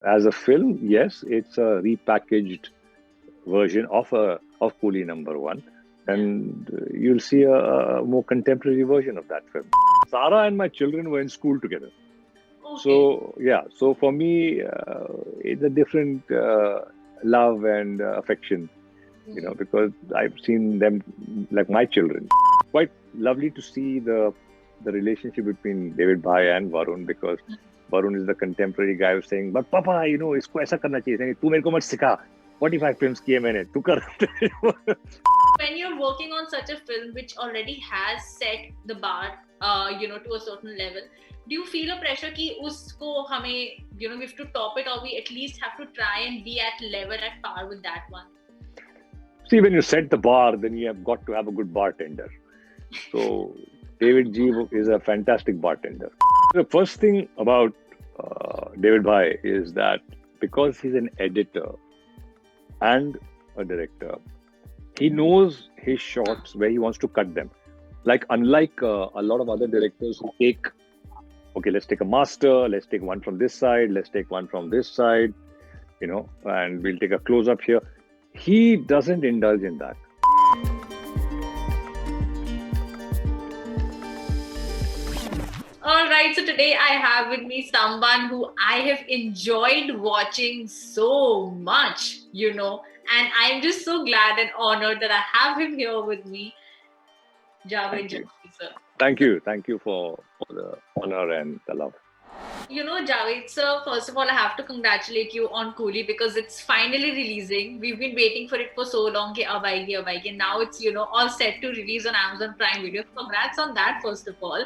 As a film, yes, it's a repackaged version of Coolie number one, Yeah. and you'll see a more contemporary version of that film. Sara and my children were in school together. Okay. So yeah, so for me, it's a different love and affection, Hmm. because I've seen them like my children. Quite lovely to see the relationship between David Bhai and Varun, because Varun is the contemporary guy who's saying, "But Papa, इसको ऐसा करना चाहिए." Saying, "तू मेरे को मत सिखा. 45 films किए मैंने. तू कर." When you're working on such a film which already has set the bar, to a certain level, do you feel a pressure कि उसको हमें, we have to top it, or we at least have to try and be at level, at par with that one? See, when you set the bar, then you have got to have a good bartender. So David G is a fantastic bartender. The first thing about David Bhai is that because he's an editor and a director, he knows his shots where he wants to cut them. Like, unlike a lot of other directors who take, okay, let's take a master, let's take one from this side, let's take one from this side, and we'll take a close up here. He doesn't indulge in that. All right, so today I have with me someone who I have enjoyed watching so much, and I'm just so glad and honored that I have him here with me, Javed Thank you. Jaffrey, sir. Thank you. Thank you for the honor and the love. Javed sir, first of all, I have to congratulate you on Coolie because it's finally releasing. We've been waiting for it for so long. Ke ab aayegi, ab aayegi. Now it's, all set to release on Amazon Prime Video. Congrats on that, first of all.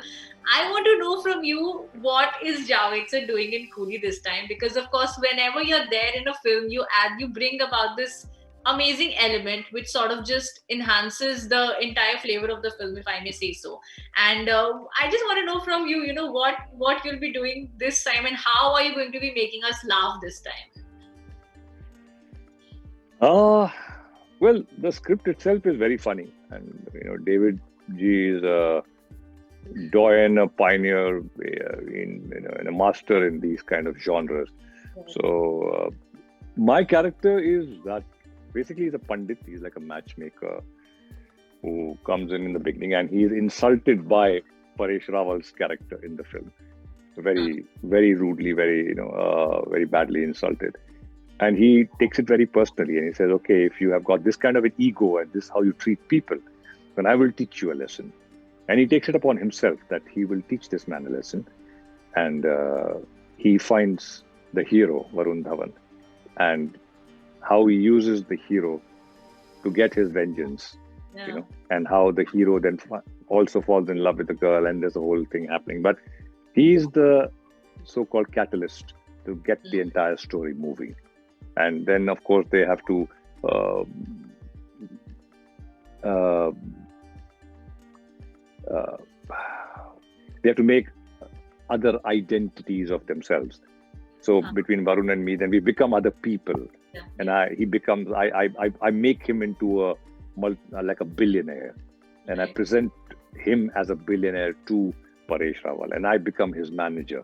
I want to know from you, what is Javed sir doing in Coolie this time? Because, of course, whenever you're there in a film, you bring about this amazing element which sort of just enhances the entire flavor of the film, if I may say so. And I just want to know from you, what you'll be doing this time, and how are you going to be making us laugh this time? Uh, well, the script itself is very funny. And, David G is a doyen, a pioneer, in a master in these kind of genres. So, my character is that basically he's a pandit. He's like a matchmaker who comes in the beginning, and he's insulted by Paresh Rawal's character in the film. Very, very rudely, very badly insulted. And he takes it very personally, and he says, "Okay, if you have got this kind of an ego and this is how you treat people, then I will teach you a lesson." And he takes it upon himself that he will teach this man a lesson. And he finds the hero, Varun Dhawan, and how he uses the hero to get his vengeance, Yeah. and how the hero then also falls in love with the girl, and there's a whole thing happening. But he's the so-called catalyst to get the entire story moving. And then, of course, they have to uh, uh, uh, they have to make other identities of themselves. So between Varun and me, then we become other people, Yeah. and I make him into like a billionaire, and I Right. present him as a billionaire to Paresh Rawal, and I become his manager.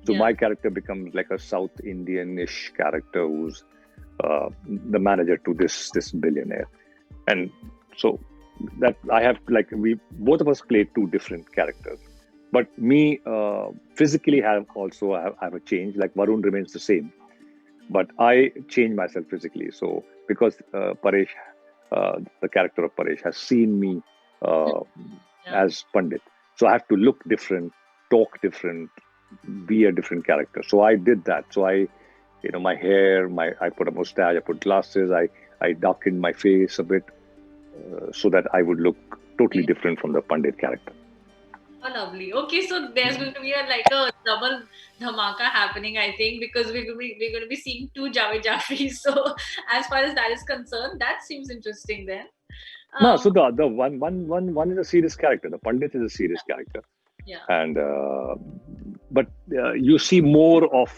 So Yeah. my character becomes like a South Indian-ish character who's the manager to this billionaire. And so that I have, like, we both of us play two different characters. But me physically have a change. Like, Varun remains the same, but I change myself physically. So because Paresh, the character of Paresh, has seen me Yeah. as Pandit, so I have to look different, talk different, be a different character. So I did that. So my hair, I put a mustache, I put glasses, I darkened my face a bit, so that I would look totally different from the Pandit character. Oh, lovely. Okay, so there's going to be a double dhamaka happening, I think, because we're going to be seeing two Javed Jaffris. So as far as that is concerned, that seems interesting then. No, Um, so the one is a serious character. The Pandit is a serious character, yeah. and but you see more of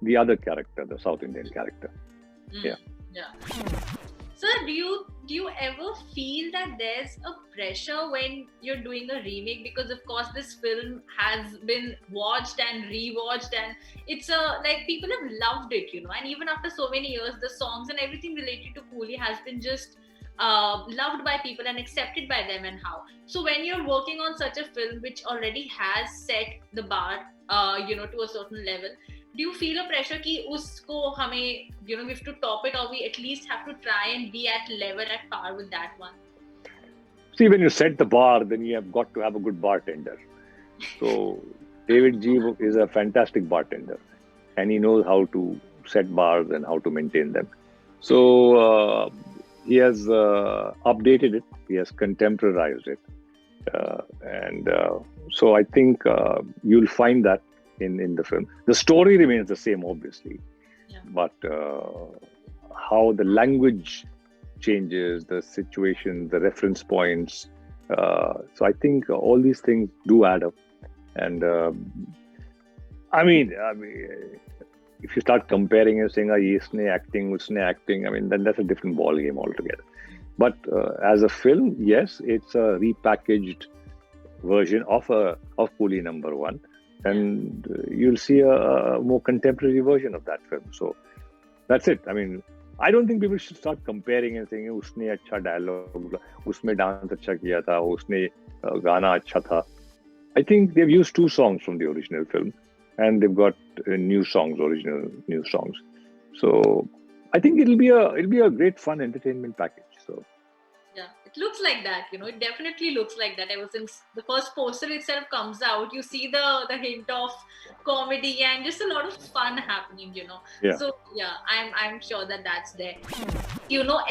the other character, the South Indian character. Mm, Yeah. yeah. So do you ever feel that there's a pressure when you're doing a remake, because of course this film has been watched and rewatched, and it's a like people have loved it, and even after so many years the songs and everything related to Coolie has been just loved by people and accepted by them, and how so when you're working on such a film which already has set the bar to a certain level, do you feel a pressure कि उसको हमें we have to top it, or we at least have to try and be at level, at par with that one? See, when you set the bar, then you have got to have a good bartender. So David G is a fantastic bartender, and he knows how to set bars and how to maintain them. So he has updated it, he has contemporarized it, and so I think you'll find that in the film. The story remains the same, obviously, but how the language changes, the situation, the reference points. So I think all these things do add up. And I mean, if you start comparing and saying, "Isne acting, usne acting," I mean, then that's a different ball game altogether. But as a film, yes, it's a repackaged version of Coolie number one, and you'll see a more contemporary version of that film. So that's it. I mean, I don't think people should start comparing and saying, "Usne acha dialogue, usme dance acha kiya tha, usne gana acha tha." I think they've used 2 songs from the original film, and they've got original new songs. So I think it'll be a great fun entertainment package. So yeah, it looks like that. It definitely looks like that. Ever since the first poster itself comes out, you see the hint of comedy and just a lot of fun happening. Yeah. So yeah, I'm sure that that's there.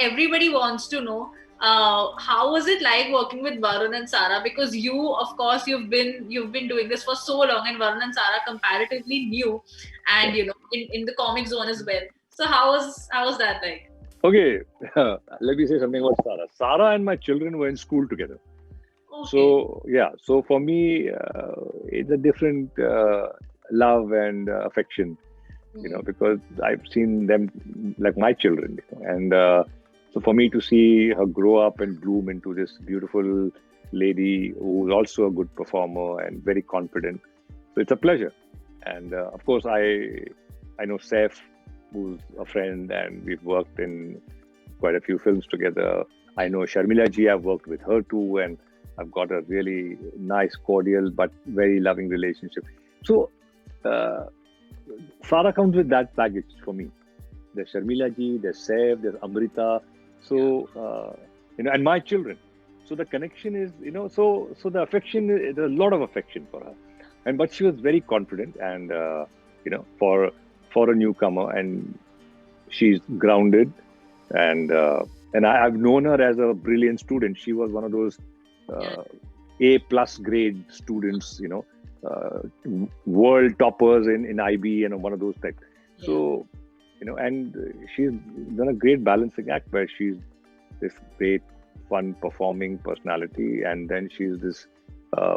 Everybody wants to know. How was it like working with Varun and Sara? Because you, of course, you've been doing this for so long, and Varun and Sara comparatively new, and in the comic zone as well. So how was that like? Okay, let me say something about Sara. Sara and my children were in school together. Okay. So yeah, so for me, it's a different love and affection, because I've seen them like my children, and so for me to see her grow up and bloom into this beautiful lady who's also a good performer and very confident, so it's a pleasure. And of course, I know Saif, who's a friend, and we've worked in quite a few films together. I know Sharmila Ji, I've worked with her too, and I've got a really nice, cordial, but very loving relationship. So Sara comes with that baggage for me. There's Sharmila Ji, there's Saif, there's Amrita. So, and my children. So the connection is, so the affection, there's a lot of affection for her. But she was very confident, and, for a newcomer, and she's grounded, and I've known her as a brilliant student. She was one of those A+ grade students, world toppers in IB, and one of those types. So, and she's done a great balancing act where she's this great, fun, performing personality, and then she's this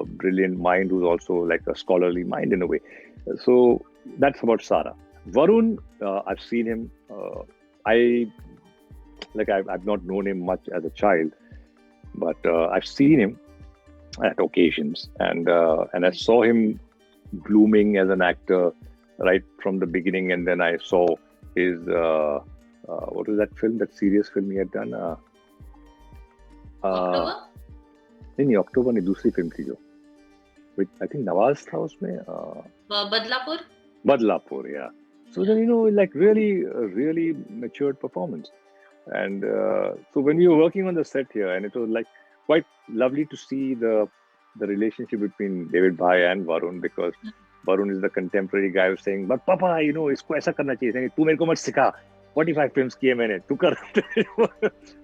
brilliant mind who's also like a scholarly mind in a way. So that's about Sara. Varun, I've seen him. I've not known him much as a child, but I've seen him at occasions, and I saw him blooming as an actor right from the beginning. And then I saw his what was that film? That serious film he had done? October? नहीं October नहीं, दूसरी film थी जो, which I think Nawaz था उसमें. Badlapur. Badlapur, yeah. So then, like really matured performance. And so when we were working on the set here, and it was like quite lovely to see the relationship between David Bhai and Varun, because Varun is the contemporary guy who's saying, "But Papa, इसको ऐसा करना चाहिए, तू मेरे को मत सिखा, 45 films किए मैंने, तू कर."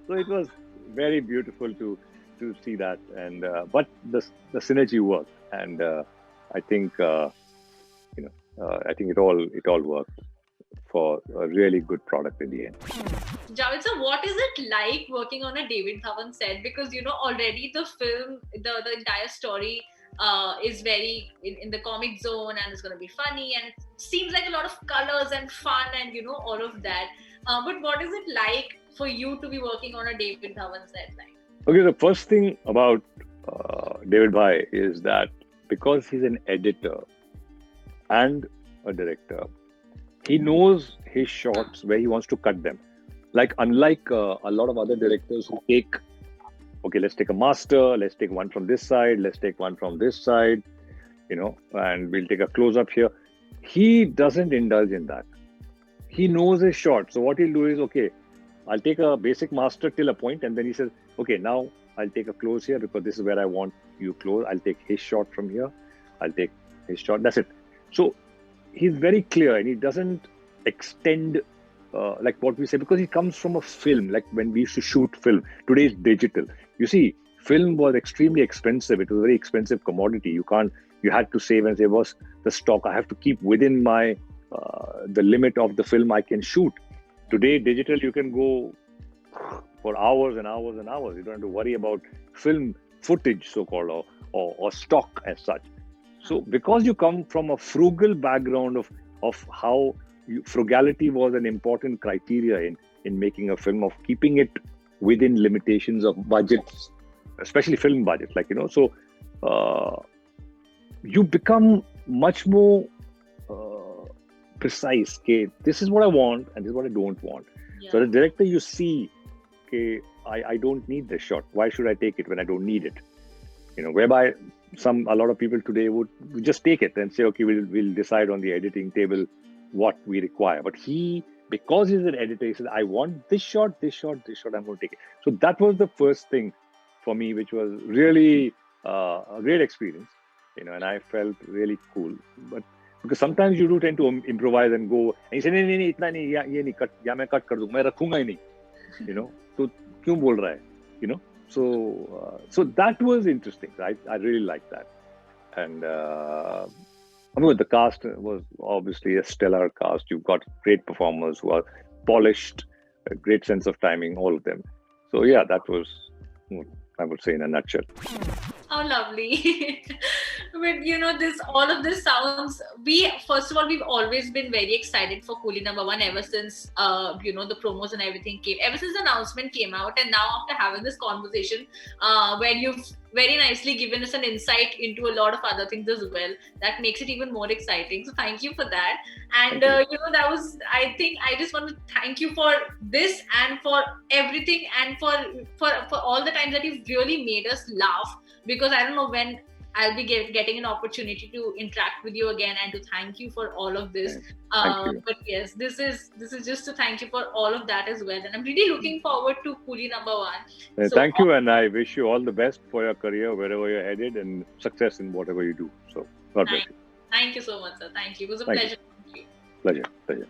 So it was very beautiful to see that, and but the synergy worked, and I think I think it all worked for a really good product in the end. Javed sir, what is it like working on a David Dhawan set? Because already the film, the entire story is very in the comic zone, and it's going to be funny, and it's seems like a lot of colors and fun and all of that. But what is it like for you to be working on a David Dhawan set? Like, Okay, the first thing about David Bhai is that because he's an editor and a director, he knows his shots where he wants to cut them. Like, unlike a lot of other directors who take, okay, let's take a master, let's take one from this side, let's take one from this side, and we'll take a close up here. He doesn't indulge in that. He knows his shot. So what he'll do is, okay, I'll take a basic master till a point, and then he says, okay, now I'll take a close here because this is where I want you close. I'll take his shot from here. I'll take his shot. That's it. So he's very clear, and he doesn't extend like what we say, because he comes from a film, like when we used to shoot film. Today is digital. You see, film was extremely expensive. It was a very expensive commodity. You had to save and say, what's the stock? I have to keep within my the limit of the film I can shoot. Today, digital, you can go for hours and hours and hours. You don't have to worry about film footage, so-called, or stock as such. So because you come from a frugal background of how frugality was an important criteria in making a film, of keeping it within limitations of budgets, especially film budgets, so you become much more precise. Okay, this is what I want and this is what I don't want. So as a director, you see, okay, I don't need this shot. Why should I take it when I don't need it? Whereby a lot of people today would just take it and say, okay, we'll decide on the editing table what we require. But because he's an editor, he says, I want this shot, I'm going to take it. So that was the first thing for me, which was really a great experience, and I felt really cool. But because sometimes you do tend to improvise and go, and you say, नहीं, इतना नहीं, ये नहीं, मैं cut कर दूँ, मैं रखूँगा ही नहीं, तो क्यों बोल रहा है, So that was interesting. I really liked that. And the cast was obviously a stellar cast. You've got great performers who are polished, a great sense of timing, all of them. So yeah, that was, I would say, in a nutshell. How lovely. But all of this sounds, first of all, we've always been very excited for Coolie #1 ever since the promos and everything came, ever since the announcement came out. And now after having this conversation, where you've very nicely given us an insight into a lot of other things as well, that makes it even more exciting. So thank you for that. And that was, I think, I just want to thank you for this and for everything, and for all the times that you've really made us laugh, because I don't know when I'll be getting an opportunity to interact with you again and to thank you for all of this. Thank you. But yes, this is just to thank you for all of that as well. And I'm really looking forward to Coolie #1. So, thank you, and I wish you all the best for your career, wherever you're headed, and success in whatever you do. So God bless you. Thank you so much, sir. Thank you. It was a Thank pleasure. you. Pleasure.